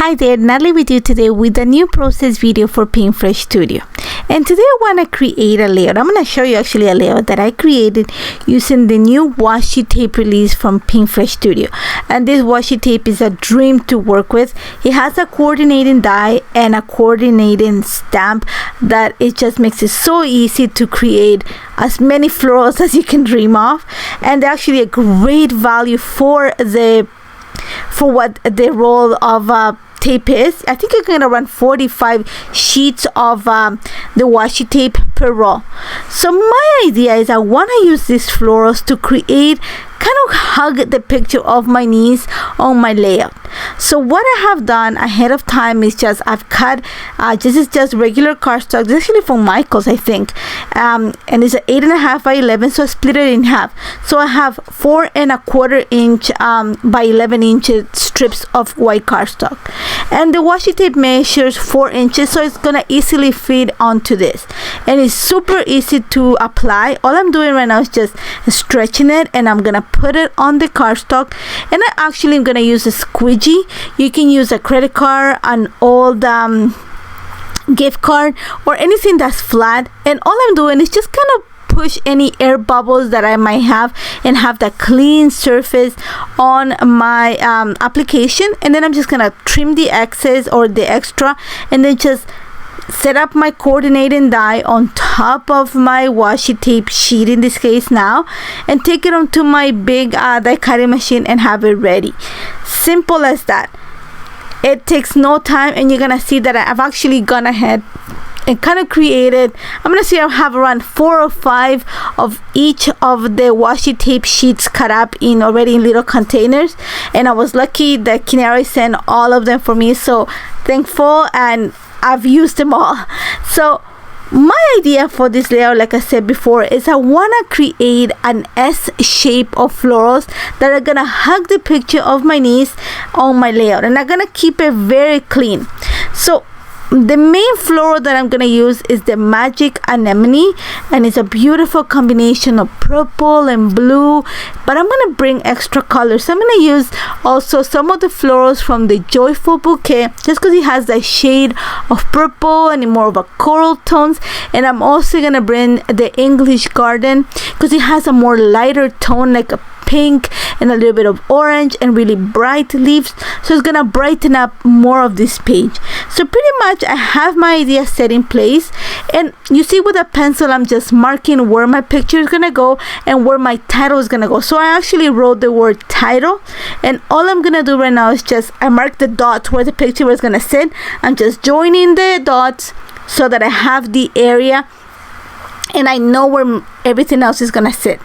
Hi there, Nathalie with you today with a new process video for Paintfresh Studio. And today I want to create a layout. I'm going to show you actually a layout that I created using the new Washi Tape release from Paintfresh Studio. And this Washi Tape is a dream to work with. It has a coordinating die and a coordinating stamp that it just makes it so easy to create as many florals as you can dream of. And actually a great value for what the roll of tape is. I think you're gonna run 45 sheets of the washi tape per roll. So my idea is I want to use these florals to create kind of hug the picture of my niece on my layout. So what I have done ahead of time is just I've cut this is just regular cardstock. This is actually from Michael's, I think, and it's an 8.5 by 11, so I split it in half. So I have 4.25 inch by 11 inch strips of white cardstock, and the washi tape measures 4 inches, so it's gonna easily fit onto this, and it's super easy to apply. All I'm doing right now is just stretching it, and I'm gonna put it on the cardstock. And I actually am gonna use a squeegee. You can use a credit card, an old gift card, or anything that's flat, and all I'm doing is just kind of push any air bubbles that I might have and have that clean surface on my application. And then I'm just gonna trim the excess or the extra, and then just set up my coordinating die on top of my washi tape sheet in this case now, and take it onto my big die cutting machine and have it ready. Simple as that. It takes no time, and you're gonna see that I've actually gone ahead and kind of created, I'm gonna say I have around 4 or 5 of each of the washi tape sheets cut up in already in little containers, and I was lucky that Kinari sent all of them for me, so thankful, and I've used them all. So my idea for this layout, like I said before, is I want to create an S shape of florals that are gonna hug the picture of my niece on my layout, and I'm gonna keep it very clean. So the main floral that I'm gonna use is the Magic Anemone, and it's a beautiful combination of purple and blue, but I'm gonna bring extra colors. So I'm gonna use also some of the florals from the Joyful Bouquet, just because it has that shade of purple and more of a coral tones. And I'm also gonna bring the English Garden because it has a more lighter tone, like a pink and a little bit of orange and really bright leaves, so it's gonna brighten up more of this page. So pretty much I have my idea set in place, and you see with a pencil I'm just marking where my picture is gonna go and where my title is gonna go. So I actually wrote the word title, and all I'm gonna do right now is just I mark the dots where the picture is gonna sit. I'm just joining the dots so that I have the area and I know where everything else is gonna sit.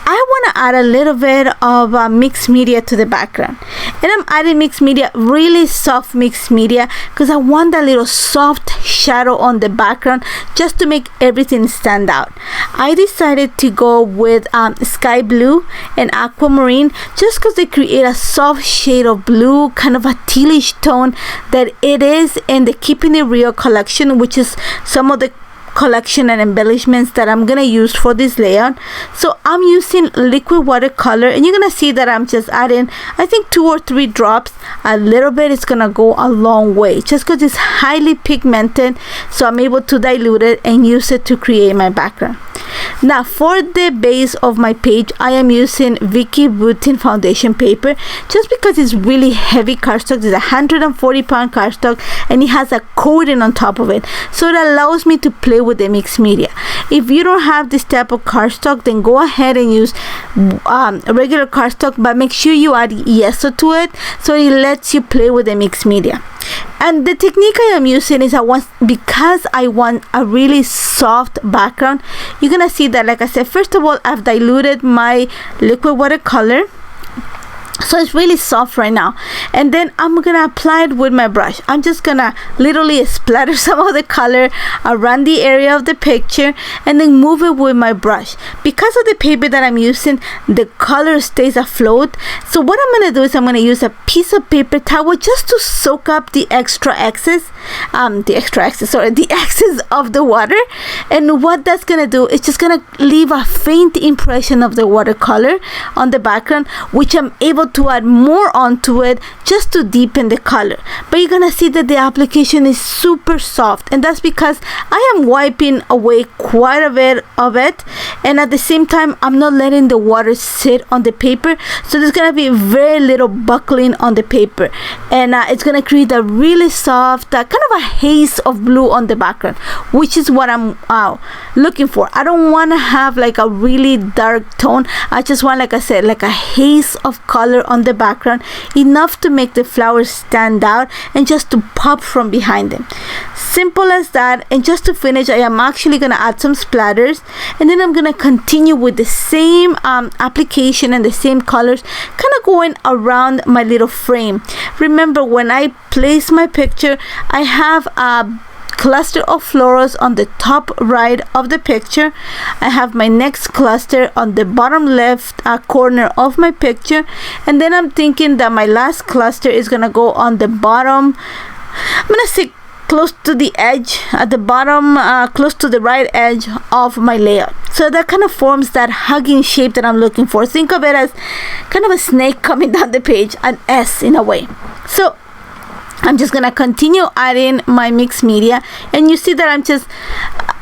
I want to add a little bit of mixed media to the background, and I'm adding mixed media, really soft mixed media, because I want that little soft shadow on the background just to make everything stand out. I decided to go with sky blue and aquamarine just because they create a soft shade of blue, kind of a tealish tone that it is in the Keeping It Real collection, which is some of the collection and embellishments that I'm gonna use for this layout. So I'm using liquid watercolor, and you're gonna see that I'm just adding, I think, 2 or 3 drops. A little bit is gonna go a long way just because it's highly pigmented, so I'm able to dilute it and use it to create my background. Now for the base of my page, I am using Vicky Boutin foundation paper just because it's really heavy cardstock. It's 140-pound cardstock, and it has a coating on top of it, so it allows me to play with the mixed media. If you don't have this type of cardstock, then go ahead and use regular cardstock, but make sure you add yeso to it so it lets you play with the mixed media. And the technique I am using is because I want a really soft background. You're gonna see that, like I said, first of all, I've diluted my liquid watercolor, so it's really soft right now, and then I'm gonna apply it with my brush. I'm just gonna literally splatter some of the color around the area of the picture and then move it with my brush. Because of the paper that I'm using, the color stays afloat. So what I'm gonna do is I'm gonna use a piece of paper towel just to soak up the excess of the water. And what that's gonna do is just gonna leave a faint impression of the watercolor on the background, which I'm able to add more onto it just to deepen the color. But you're gonna see that the application is super soft, and that's because I am wiping away quite a bit of it, and at the same time I'm not letting the water sit on the paper, so there's gonna be very little buckling on the paper, and it's gonna create a really soft kind of a haze of blue on the background, which is what I'm looking for. I don't want to have like a really dark tone. I just want, like I said, like a haze of color on the background, enough to make the flowers stand out and just to pop from behind them. Simple as that. And just to finish, I am actually going to add some splatters, and then I'm going to continue with the same application and the same colors, kind of going around my little frame. Remember, when I place my picture, I have a cluster of florals on the top right of the picture. I have my next cluster on the bottom left corner of my picture, and then I'm thinking that my last cluster is gonna go on the bottom, I'm gonna say close to the edge at the bottom, close to the right edge of my layout. So that kind of forms that hugging shape that I'm looking for. Think of it as kind of a snake coming down the page, an S in a way. So I'm just gonna continue adding my mixed media, and you see that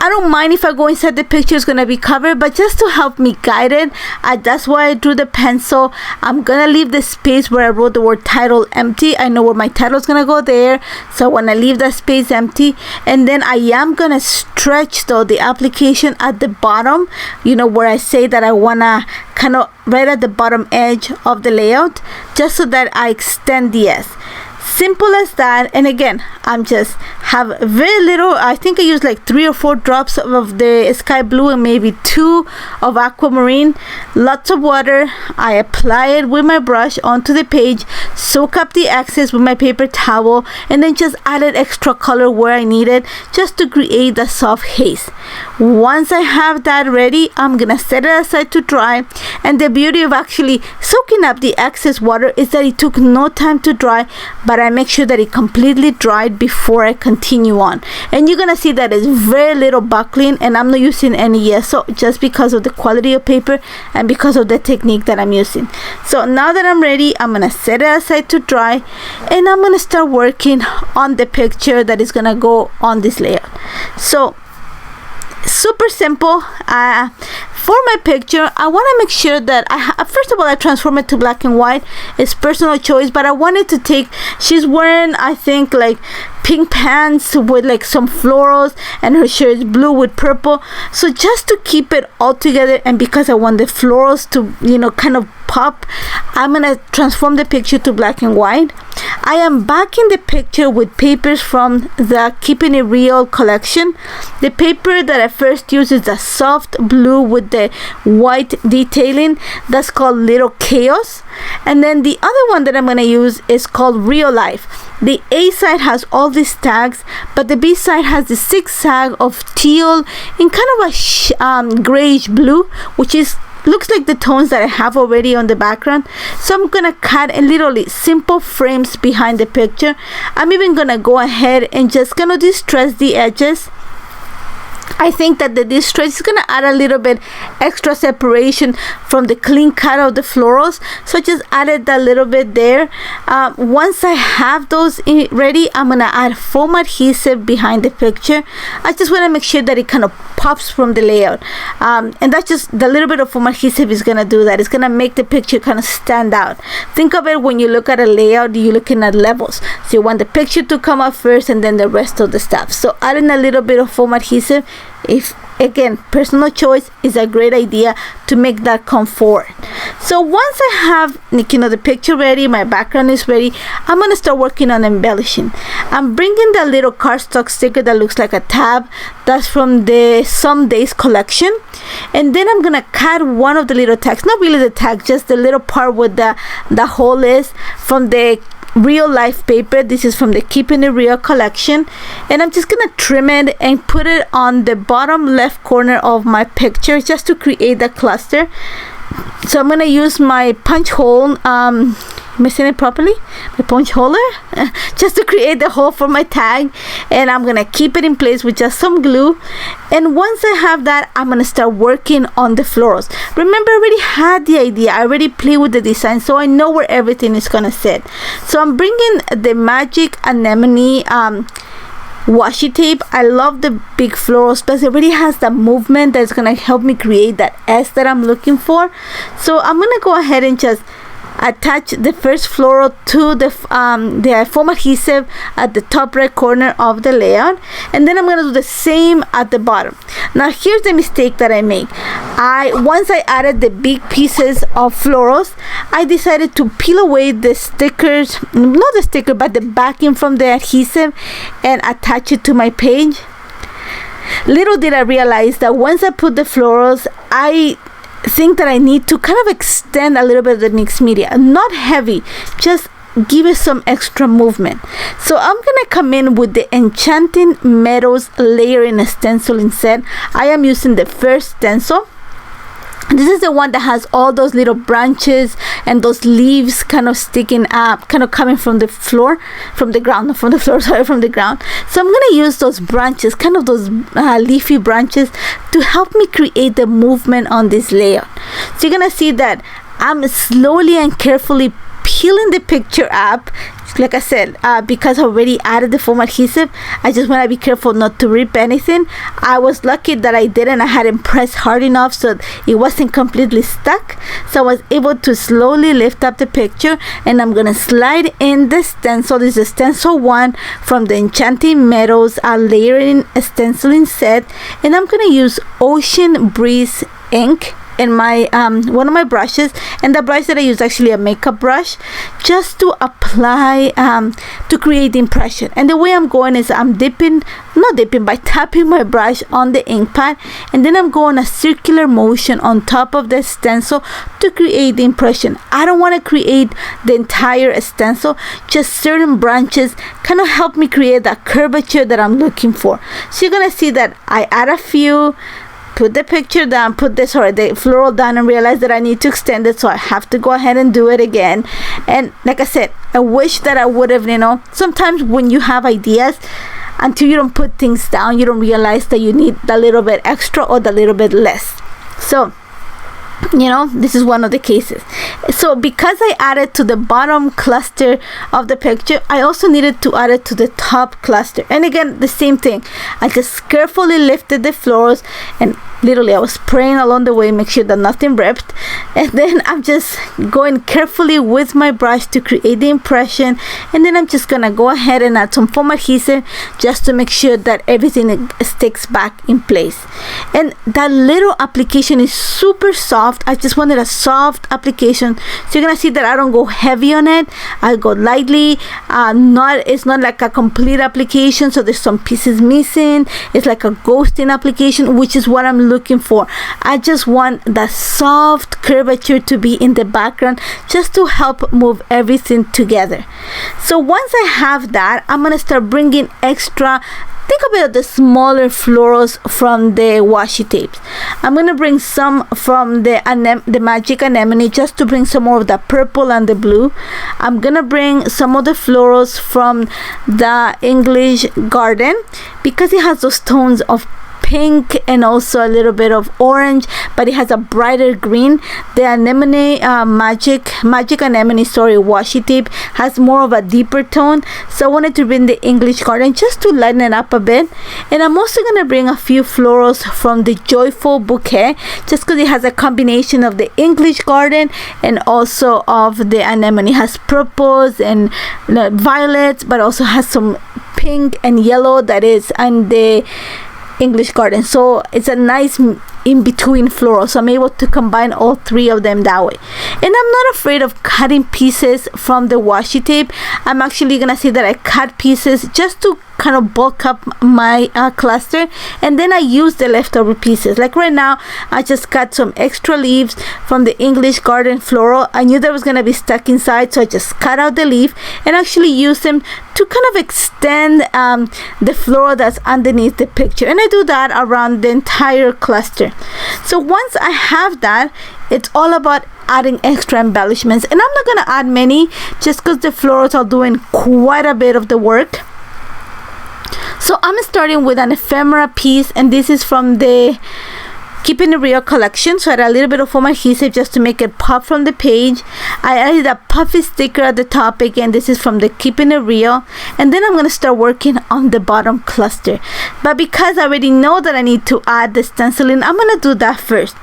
I don't mind if I go inside the picture, it's gonna be covered, but just to help me guide it, that's why I drew the pencil. I'm gonna leave the space where I wrote the word title empty. I know where my title is gonna go there, so I wanna leave that space empty. And then I am gonna stretch though the application at the bottom, you know, where I say that I wanna kind of right at the bottom edge of the layout, just so that I extend the S. Simple as that. And again, I'm just have very little, I think I used like 3 or 4 drops of the sky blue and maybe 2 of aquamarine. Lots of water. I apply it with my brush onto the page, soak up the excess with my paper towel, and then just added extra color where I need it, just to create the soft haze. Once I have that ready, I'm gonna set it aside to dry. And the beauty of actually soaking up the excess water is that it took no time to dry, but I make sure that it completely dried before I continue on. And you're gonna see that it's very little buckling, and I'm not using any yeso just because of the quality of paper and because of the technique that I'm using. So now that I'm ready, I'm gonna set it aside to dry, and I'm gonna start working on the picture that is gonna go on this layout. So super simple. For my picture, I want to make sure that first of all, I transform it to black and white. It's personal choice, but I wanted to take, she's wearing, I think, like pink pants with like some florals, and her shirt is blue with purple. So just to keep it all together, and because I want the florals to, you know, kind of pop, I'm gonna transform the picture to black and white. I am backing the picture with papers from the Keeping It Real collection. The paper that I first used is a soft blue with the white detailing. That's called Little Chaos. And then the other one that I'm going to use is called Real Life. The A side has all these tags, but the B side has the zigzag of teal in kind of a grayish blue, which is looks like the tones that I have already on the background. So I'm gonna cut a literally simple frames behind the picture. I'm even gonna go ahead and just gonna distress the edges. I think that the distress is gonna add a little bit extra separation from the clean cut of the florals, so I just added that little bit there. Once I have those ready, I'm gonna add foam adhesive behind the picture. I just want to make sure that it kind of pops from the layout, and that's just the little bit of foam adhesive is gonna do that. It's gonna make the picture kind of stand out. Think of it, when you look at a layout, you're looking at levels, so you want the picture to come up first and then the rest of the stuff. So adding a little bit of foam adhesive, if again, personal choice, is a great idea to make that come forward. So once I have, you know, the picture ready, my background is ready, I'm gonna start working on embellishing. I'm bringing that little cardstock sticker that looks like a tab. That's from the Some Days collection, and then I'm gonna cut one of the little tags, not really the tag, just the little part with the hole is from the Real Life paper. This is from the Keeping It Real collection, and I'm just gonna trim it and put it on the bottom left corner of my picture just to create the cluster. So I'm gonna use my punch hole missing it properly, my punch holder, just to create the hole for my tag. And I'm gonna keep it in place with just some glue. And once I have that, I'm gonna start working on the florals. Remember, I already had the idea, I already played with the design, so I know where everything is gonna sit. So I'm bringing the Magic Anemone washi tape. I love the big florals because it already has that movement that's gonna help me create that S that I'm looking for. So I'm gonna go ahead and just attach the first floral to the foam adhesive at the top right corner of the layout, and then I'm going to do the same at the bottom. Now here's the mistake that I make. Once I added the big pieces of florals, I decided to peel away the stickers, not the sticker but the backing from the adhesive, and attach it to my page. Little did I realize that once I put the florals, I think that I need to kind of extend a little bit of the mixed media, not heavy, just give it some extra movement. So I'm gonna come in with the Enchanting Meadows layering stenciling set. I am using the first stencil. This is the one that has all those little branches and those leaves kind of sticking up, kind of coming from the floor, from the ground, not from the floor, sorry, from the ground. So I'm going to use those branches, kind of those leafy branches, to help me create the movement on this layout. So you're going to see that I'm slowly and carefully peeling the picture up. Like I said, because I already added the foam adhesive, I just want to be careful not to rip anything. I was lucky that I didn't. I hadn't pressed hard enough so it wasn't completely stuck. So I was able to slowly lift up the picture, and I'm going to slide in the stencil. This is stencil 1 from the Enchanting Meadows layering stenciling set, and I'm going to use Ocean Breeze ink in my one of my brushes, and the brush that I use actually a makeup brush, just to apply to create the impression. And the way I'm going is I'm by tapping my brush on the ink pad, and then I'm going a circular motion on top of the stencil to create the impression. I don't want to create the entire stencil, just certain branches kind of help me create that curvature that I'm looking for. So you're gonna see that I add a few, put the picture down, the floral down, and realize that I need to extend it, so I have to go ahead and do it again. And like I said, I wish that I would have, sometimes when you have ideas, until you don't put things down, you don't realize that you need a little bit extra or a little bit less. So this is one of the cases. So because I added to the bottom cluster of the picture, I also needed to add it to the top cluster. And again, the same thing. I just carefully lifted the florals, and literally I was spraying along the way, make sure that nothing ripped. And then I'm just going carefully with my brush to create the impression. And then I'm just gonna go ahead and add some foam adhesive just to make sure that everything sticks back in place. And that little application is super soft. I just wanted a soft application, so you're gonna see that I don't go heavy on it. I go lightly. It's not like a complete application, so there's some pieces missing. It's like a ghosting application, which is what I'm looking for. I just want that soft curvature to be in the background, just to help move everything together. So once I have that, I'm gonna start bringing extra. Think about the smaller florals from the washi tapes. I'm gonna bring some from the Magic Anemone, just to bring some more of the purple and the blue. I'm gonna bring some of the florals from the English Garden, because it has those tones of pink and also a little bit of orange, but it has a brighter green. The anemone magic anemone washi tape has more of a deeper tone, so I wanted to bring the English Garden just to lighten it up a bit. And I'm also gonna bring a few florals from the Joyful Bouquet, just because it has a combination of the English Garden and also of the anemone. It has purples and violets, but also has some pink and yellow that is on the English Garden. So it's a nice in-between floral, so I'm able to combine all three of them that way. And I'm not afraid of cutting pieces from the washi tape. I'm actually gonna say that I cut pieces just to kind of bulk up my cluster, and then I use the leftover pieces. Like right now, I just cut some extra leaves from the English Garden floral. I knew that was gonna be stuck inside, so I just cut out the leaf and actually use them to kind of extend the floral that's underneath the picture. And I do that around the entire cluster. So once I have that, it's all about adding extra embellishments, and I'm not gonna add many just because the florals are doing quite a bit of the work. So I'm starting with an ephemera piece, and this is from the Keeping It Real collection. So I add a little bit of foam adhesive just to make it pop from the page. I added a puffy sticker at the top. Again, this is from the Keeping It Real. And then I'm going to start working on the bottom cluster. But because I already know that I need to add the stenciling, I'm going to do that first.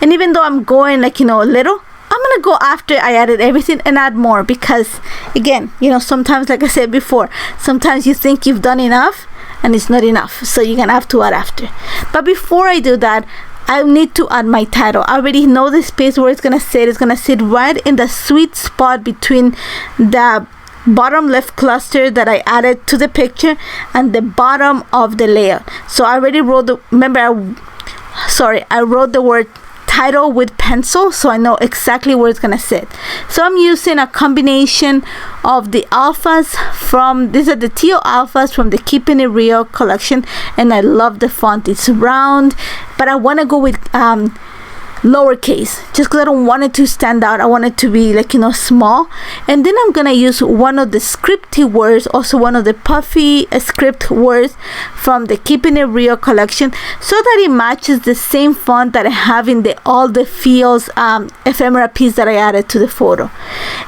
And even though I'm going like, a little, I'm going to go after I added everything and add more. Because again, sometimes, like I said before, sometimes you think you've done enough and it's not enough. So you're going to have to add after. But before I do that, I need to add my title. I already know the space where it's gonna sit. It's gonna sit right in the sweet spot between the bottom left cluster that I added to the picture and the bottom of the layout. So I already wrote I wrote the word title with pencil, so I know exactly where it's gonna sit. So I'm using a combination of the alphas these are the teal alphas from the Keeping It Real collection, and I love the font. It's round, but I want to go with lowercase just because I don't want it to stand out. I want it to be like small. And then I'm gonna use one of the scripty words, also one of the puffy script words from the Keeping It Real collection, so that it matches the same font that I have in the All the Feels ephemera piece that I added to the photo.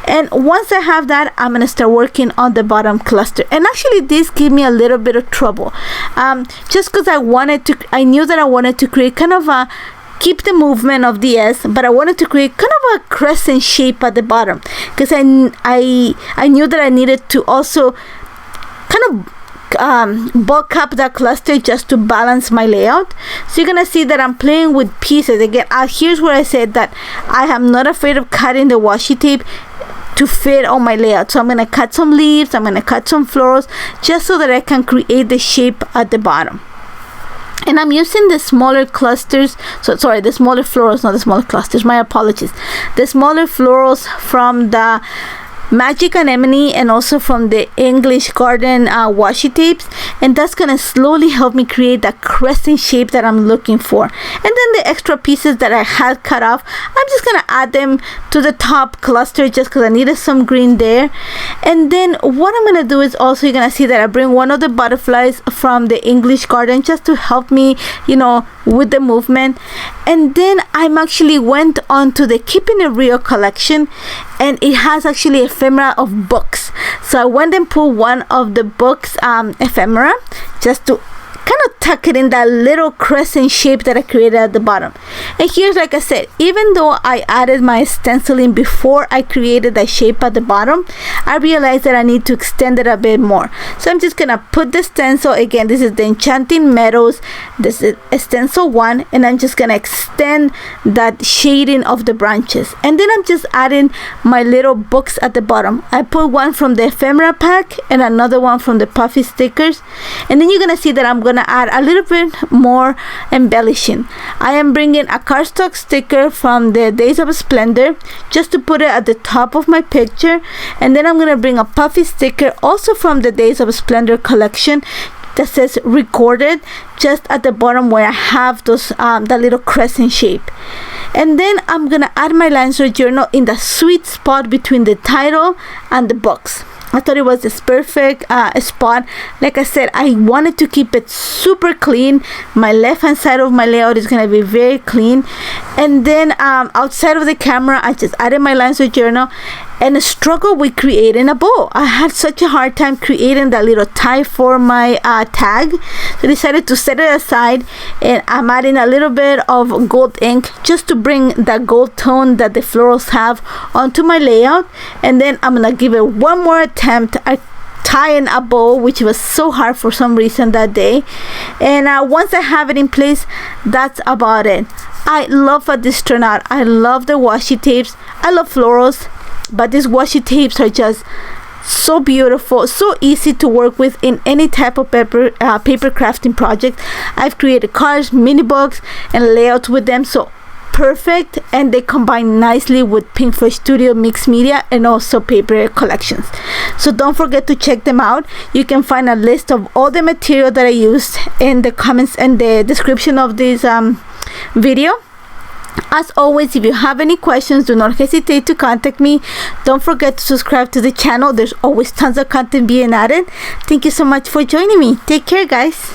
And once I have that, I'm gonna start working on the bottom cluster. And actually this gave me a little bit of trouble, just because I knew that I wanted to create kind of a keep the movement of the S, but I wanted to create kind of a crescent shape at the bottom, because I knew that I needed to also kind of bulk up that cluster just to balance my layout. So you're gonna see that I'm playing with pieces. Again, here's where I said that I am not afraid of cutting the washi tape to fit on my layout. So I'm gonna cut some leaves, I'm gonna cut some florals, just so that I can create the shape at the bottom. And I'm using the smaller clusters, the smaller florals, not the smaller clusters, my apologies. The smaller florals from the Magic Anemone and also from the English Garden washi tapes, and that's gonna slowly help me create that crescent shape that I'm looking for. And then the extra pieces that I had cut off, I'm just gonna add them to the top cluster just because I needed some green there. And then what I'm gonna do is also, you're gonna see that I bring one of the butterflies from the English Garden just to help me with the movement. And then I'm actually went on to the Keeping It Real collection, and it has actually ephemera of books. So I went and pulled one of the books ephemera just to kind of tuck it in that little crescent shape that I created at the bottom. And here's, like I said, even though I added my stenciling before I created that shape at the bottom, I realized that I need to extend it a bit more. So I'm just gonna put the stencil, again, this is the Enchanting Meadows, this is stencil 1, and I'm just gonna extend that shading of the branches. And then I'm just adding my little books at the bottom. I put one from the ephemera pack and another one from the puffy stickers. And then you're gonna see that I'm gonna add a little bit more embellishing. I am bringing a cardstock sticker from the Days of Splendor just to put it at the top of my picture, and then I'm gonna bring a puffy sticker also from the Days of Splendor collection that says recorded just at the bottom where I have those that little crescent shape. And then I'm gonna add my lines or journal in the sweet spot between the title and the books. I thought it was this perfect spot. Like I said, I wanted to keep it super clean. My left hand side of my layout is gonna be very clean. And then outside of the camera, I just added my lines of journal and struggled with creating a bow. I had such a hard time creating that little tie for my tag. So I decided to set it aside, and I'm adding a little bit of gold ink just to bring that gold tone that the florals have onto my layout. And then I'm gonna give it one more attempt at tying a bow, which was so hard for some reason that day. And once I have it in place, that's about it. I love how this turned out. I love the washi tapes. I love florals, but these washi tapes are just so beautiful, so easy to work with in any type of paper crafting project. I've created cards, mini books, and layouts with them, so perfect, and they combine nicely with Pinkfresh Studio mixed media and also paper collections. So don't forget to check them out. You can find a list of all the material that I used in the comments and the description of this video. As always, if you have any questions, do not hesitate to contact me. Don't forget to subscribe to the channel. There's always tons of content being added. Thank you so much for joining me. Take care, guys.